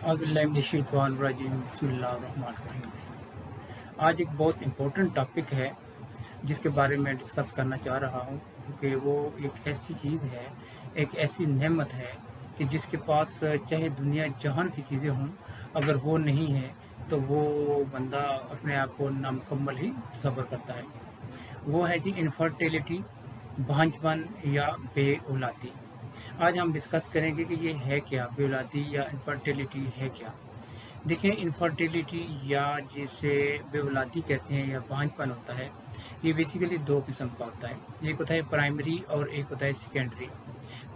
अबिल्लाहिमिनश्शैतानिर्रजीम बिस्मिल्लाहिर्रहमानिर्रहीम। आज एक बहुत इम्पोर्टेंट टॉपिक है जिसके बारे में डिस्कस करना चाह रहा हूँ, क्योंकि वो एक ऐसी चीज़ है, एक ऐसी नेमत है कि जिसके पास चाहे दुनिया जहान की चीज़ें हों, अगर वो नहीं है तो वो बंदा अपने आप को नामुकम्मल ही सब्र करता है। वो है जी इनफर्टिलिटी, भांजपन या बे-औलादी। आज हम डिस्कस करेंगे कि ये है क्या, बे-औलादी या इनफर्टिलिटी है क्या। देखिए, इनफर्टिलिटी या जिसे बे-औलादी कहते हैं या बांझपन होता है, ये बेसिकली दो किस्म का होता है। एक होता है प्राइमरी और एक होता है सेकेंडरी।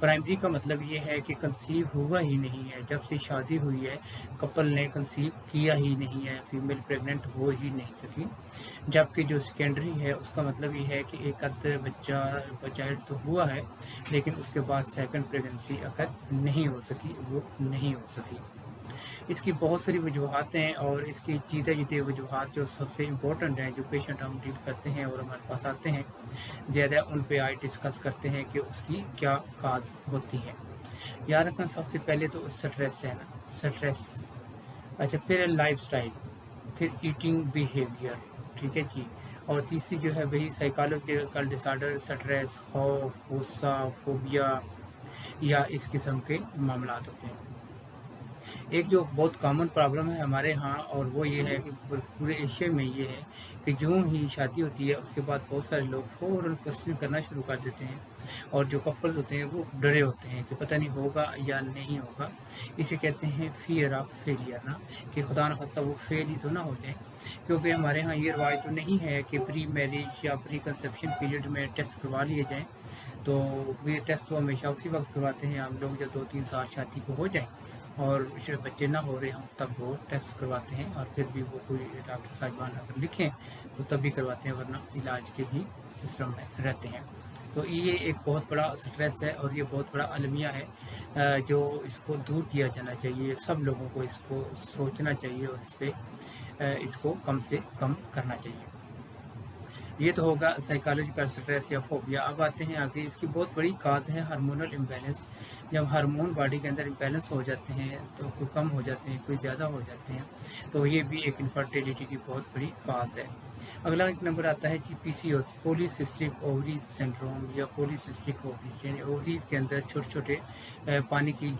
प्राइमरी का मतलब ये है कि कंसीव हुआ ही नहीं है, जब से शादी हुई है कपल ने कंसीव किया ही नहीं है, फीमेल प्रेग्नेंट हो ही नहीं सकी। जबकि जो सेकेंडरी है उसका मतलब ये है कि एक आध बच्चा तो हुआ है, लेकिन उसके बाद सेकंड प्रेगनेंसी अगर नहीं हो सकी, वो नहीं हो सकी। इसकी बहुत सारी वजूहत हैं, और इसकी चीज़ें जीते वजूहत जो सबसे इम्पोर्टेंट हैं, जो पेशेंट हम डील करते हैं और हमारे पास आते हैं, ज़्यादा उन पे आज डिस्कस करते हैं कि उसकी क्या काज होती है। याद रखना, सबसे पहले तो स्ट्रेस है ना, स्ट्रेस। अच्छा, फिर लाइफस्टाइल, फिर ईटिंग बिहेवियर, ठीक है जी। और तीसरी जो है वही साइकोलॉजिकल डिसऑर्डर, स्ट्रेस, खौफ, गुस्सा, फोबिया या इस किस्म के मामला होते हैं। एक जो बहुत कॉमन प्रॉब्लम है हमारे यहाँ, और वो ये है कि पूरे एशिया में ये है कि जो ही शादी होती है उसके बाद बहुत सारे लोग फ़ौरन क्वेश्चन करना शुरू कर देते हैं, और जो कपल होते हैं वो डरे होते हैं कि पता नहीं होगा या नहीं होगा। इसे कहते हैं फियर ऑफ फेलियर ना, कि खुदा न खास्ता वो फेल ही तो ना हो जाए। क्योंकि हमारे यहाँ ये रवायत तो नहीं है कि प्री मैरिज या प्री कंसेप्शन पीरियड में टेस्ट करवा लिए जाएँ। तो ये टेस्ट तो हमेशा उसी वक्त करवाते हैं हम लोग जब 2-3 साल शादी को हो जाए और बच्चे ना हो रहे हों, तब वो टेस्ट करवाते हैं। और फिर भी वो कोई डॉक्टर साहिबान अगर लिखें तो तब भी करवाते हैं, वरना इलाज के ही सिस्टम में रहते हैं। तो ये एक बहुत बड़ा स्ट्रेस है और ये बहुत बड़ा अलमिया है, जो इसको दूर किया जाना चाहिए। सब लोगों को इसको सोचना चाहिए और इस पर इसको कम से कम करना चाहिए। ये तो होगा साइकोलॉजिकल स्ट्रेस या फोबिया। अब आते हैं आगे, इसकी बहुत बड़ी काज है हार्मोनल इम्बैलेंस। जब हार्मोन बॉडी के अंदर इम्बैलेंस हो जाते हैं तो कोई कम हो जाते हैं, कोई ज़्यादा हो जाते हैं, तो ये भी एक इनफर्टिलिटी की बहुत बड़ी काज है। अगला एक नंबर आता है जी पीसीओएस, पॉलीसिस्टिक ओवरी सिंड्रोम या पॉलीसिस्टिक ओवरीज, यानी ओवरीज के अंदर छोटे छोटे पानी की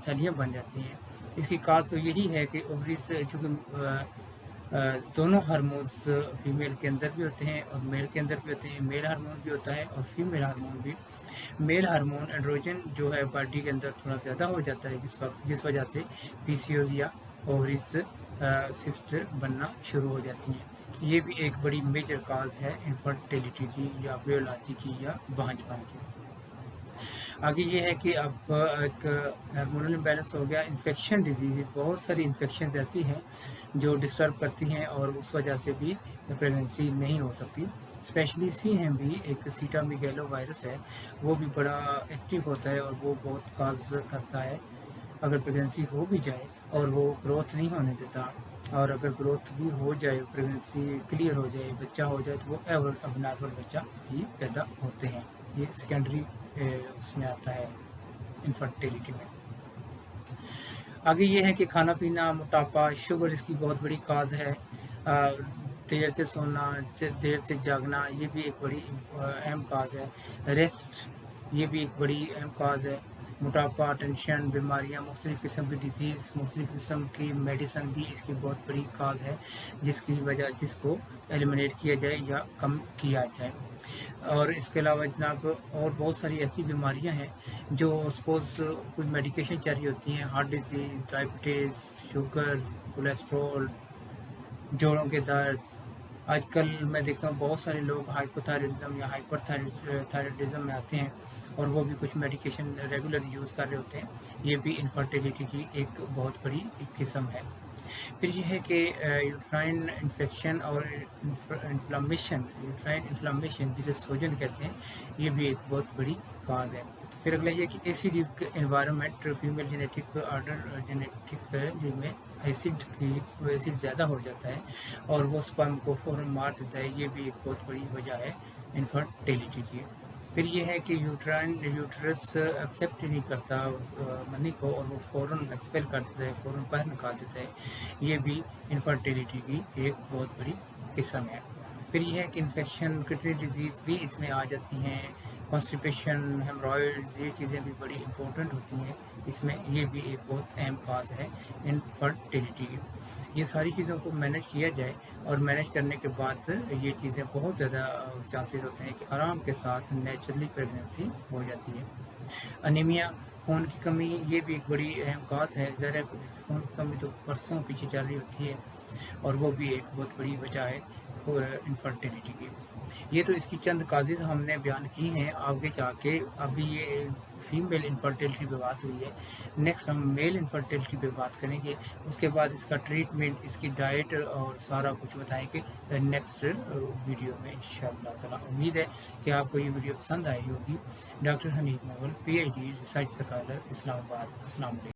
थैलियाँ बन जाती हैं। इसकी काज तो यही है कि ओवरीज चूँकि दोनों हार्मोन्स फीमेल के अंदर भी होते हैं और मेल के अंदर भी होते हैं। मेल हार्मोन भी होता है और फीमेल हार्मोन भी। मेल हार्मोन एंड्रोजन जो है बॉडी के अंदर थोड़ा ज़्यादा हो जाता है जिस वजह से पीसीओएस या ओवरीज सिस्ट बनना शुरू हो जाती हैं। ये भी एक बड़ी मेजर काज है इनफर्टिलिटी की या बे-औलादी की या बांझपन की। आगे ये है कि अब एक हार्मोनल इम्बैलेंस हो गया। इन्फेक्शन डिजीज़, बहुत सारी इन्फेक्शन ऐसी हैं जो डिस्टर्ब करती हैं और उस वजह से भी प्रेगनेंसी नहीं हो सकती। स्पेशली CMV, एक सीटामेगालो वायरस है, वो भी बड़ा एक्टिव होता है और वो बहुत काज करता है अगर प्रेगनेंसी हो भी जाए और वो ग्रोथ नहीं होने देता। और अगर ग्रोथ भी हो जाए, प्रेगनेंसी क्लियर हो जाए, बच्चा हो जाए, तो वो अबनॉर्मल बच्चा ही पैदा होते हैं। ये सेकेंडरी उसमें आता है इनफर्टिलिटी में। आगे ये है कि खाना पीना, मोटापा, शुगर इसकी बहुत बड़ी काज है। देर से सोना, देर से जागना, ये भी एक बड़ी अहम काज है। रेस्ट, ये भी एक बड़ी अहम काज है। मोटापा, टेंशन, बीमारियाँ, मुख्तलिफ़ किस्म की डिजीज़, मुख्तलिफ़ किस्म की मेडिसन भी इसकी बहुत बड़ी काज है, जिसको एलिमिनेट किया जाए या कम किया जाए। और इसके अलावा जनाब और बहुत सारी ऐसी बीमारियां हैं जो सपोज़ कुछ मेडिकेशन चल रही होती हैं, heart disease, diabetes, sugar, cholesterol, जोड़ों के दर्द। आजकल मैं देखता हूँ बहुत सारे लोग हाइपोथायराइडिज्म या हाइपरथायराइडिज्म में आते हैं और वो भी कुछ मेडिकेशन रेगुलर यूज़ कर रहे होते हैं। ये भी इनफर्टिलिटी की एक बहुत बड़ी किस्म है। फिर ये है कि यूट्राइन इन्फेक्शन और यूट्राइन इन्फ्लामेशन जिसे सोजन कहते हैं, ये भी एक बहुत बड़ी काज है। फिर अगला ये कि acidic environment, female genetic order, genetic में एसिड ज़्यादा हो जाता है और वो स्पर्म को फ़ौरन मार देता है। ये भी एक बहुत बड़ी वजह है इनफर्टिलिटी की। پھر یہ ہے کہ یوٹرس ایکسیپٹ نہیں کرتا منی کو، اور وہ فوراً ایکسپیل کر دیتا ہے، فوراً باہر نکال دیتا ہے. یہ بھی انفرٹیلیٹی کی ایک بہت بڑی قسم ہے. پھر یہ ہے کہ انفیکشن، کڈنی ڈیزیز بھی اس میں آ جاتی ہیں، کانسٹیپیشن، ہیمرائڈز، یہ چیزیں بھی بڑی امپورٹنٹ ہوتی ہیں اس میں. یہ بھی ایک بہت اہم کاز ہے انفرٹیلیٹی کی. یہ ساری چیزوں کو مینیج کیا جائے، اور مینیج کرنے کے بعد یہ چیزیں بہت زیادہ چانسز ہوتے ہیں کہ آرام کے ساتھ نیچرلی پریگننسی ہو جاتی ہے. انیمیا، خون کی کمی، یہ بھی ایک بڑی اہم کاز ہے. ظاہر ہے خون کی کمی تو برسوں پیچھے چل رہی ہوتی ہے، اور وہ بھی ایک بہت بڑی وجہ ہے انفرٹیلیٹی کی. یہ تو اس کی چند کازز ہم نے بیان کی ہیں. آگے جا کے ابھی یہ فیمیل انفرٹیلیٹی پہ بات ہوئی ہے، نیکسٹ ہم میل انفرٹیلیٹی پہ بات کریں گے. اس کے بعد اس کا ٹریٹمنٹ، اس کی ڈائٹ اور سارا کچھ بتائیں گے نیکسٹ ویڈیو میں انشاءاللہ تعالی. امید ہے کہ آپ کو یہ ویڈیو پسند آئی ہوگی. Doctor Hanif Mughal, PhD، research scholar, Islamabad. السلام علیکم.